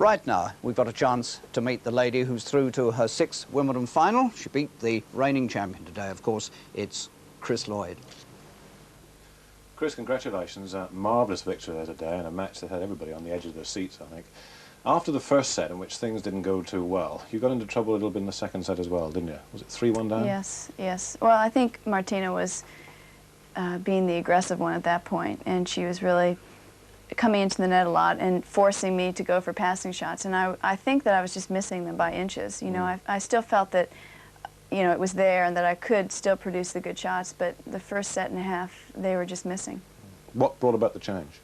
Right now, we've got a chance to meet the lady who's through to her 6th Wimbledon final. She beat the reigning champion today, of course. It's Chris Lloyd. Chris, congratulations. A marvellous victory there today, and a match that had everybody on the edge of their seats, I think. After the first set, in which things didn't go too well, you got into trouble a little bit in the second set as well, didn't you? Was it 3-1 down? Yes, yes. Well, I think Martina was being the aggressive one at that point, and she was really coming into the net a lot and forcing me to go for passing shots. And I think that I was just missing them by inches. You know, I still felt that, you know, it was there and that I could still produce the good shots, but the first set and a half, they were just missing. What brought about the change?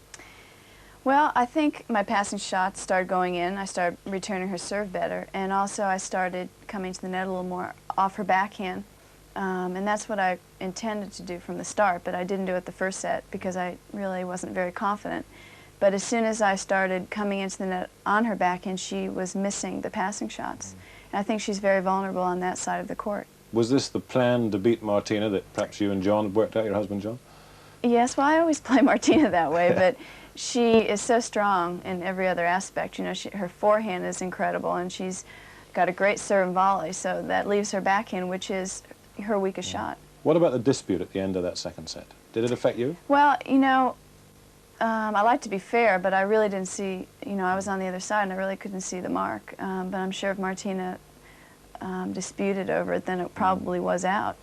Well, I think my passing shots started going in. I started returning her serve better, and also I started coming to the net a little more off her backhand. And that's what I intended to do from the start, but I didn't do it the first set because I really wasn't very confident. But as soon as I started coming into the net on her backhand, she was missing the passing shots. And I think she's very vulnerable on that side of the court. Was this the plan to beat Martina that perhaps you and John had worked out, your husband John? Yes, well, I always play Martina that way, but she is so strong in every other aspect. You know, her forehand is incredible, and she's got a great serve and volley, so that leaves her backhand, which is her weakest shot. What about the dispute at the end of that second set? Did it affect you? Well, you know, I like to be fair, but I really didn't see, you know, I was on the other side and I really couldn't see the mark. But I'm sure if Martina disputed over it, then it probably was out.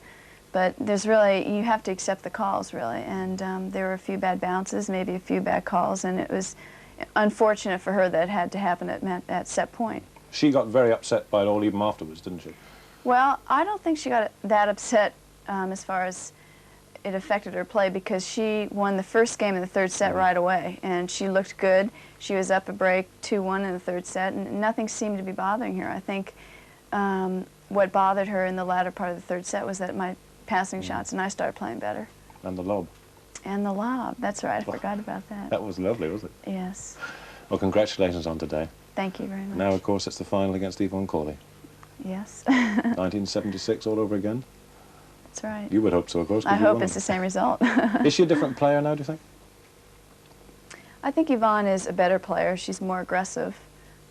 But there's really, you have to accept the calls, really. And there were a few bad bounces, maybe a few bad calls, and it was unfortunate for her that it had to happen at set point. She got very upset by it all even afterwards, didn't she? Well, I don't think she got that upset as far as it affected her play, because she won the first game in the third set right away, and she looked good. She was up a break 2-1 in the third set, and nothing seemed to be bothering her. I think what bothered her in the latter part of the third set was that my passing shots, and I started playing better. And the lob. And the lob, that's right, I forgot about that. That was lovely, wasn't it? Yes. Well, congratulations on today. Thank you very much. Now, of course, it's the final against Yvonne Corley. Yes. 1976 all over again? That's right. You would hope so, of course. I hope it's the same result. Is she a different player now, do you think? I think Yvonne is a better player. She's more aggressive,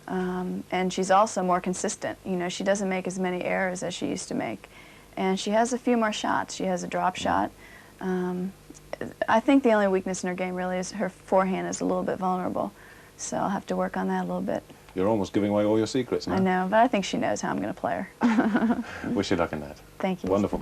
and she's also more consistent. You know, she doesn't make as many errors as she used to make, and she has a few more shots. She has a drop shot. I think the only weakness in her game really is her forehand is a little bit vulnerable, so I'll have to work on that a little bit. You're almost giving away all your secrets now. I know, but I think she knows how I'm going to play her. Wish you luck in that. Thank you. Wonderful.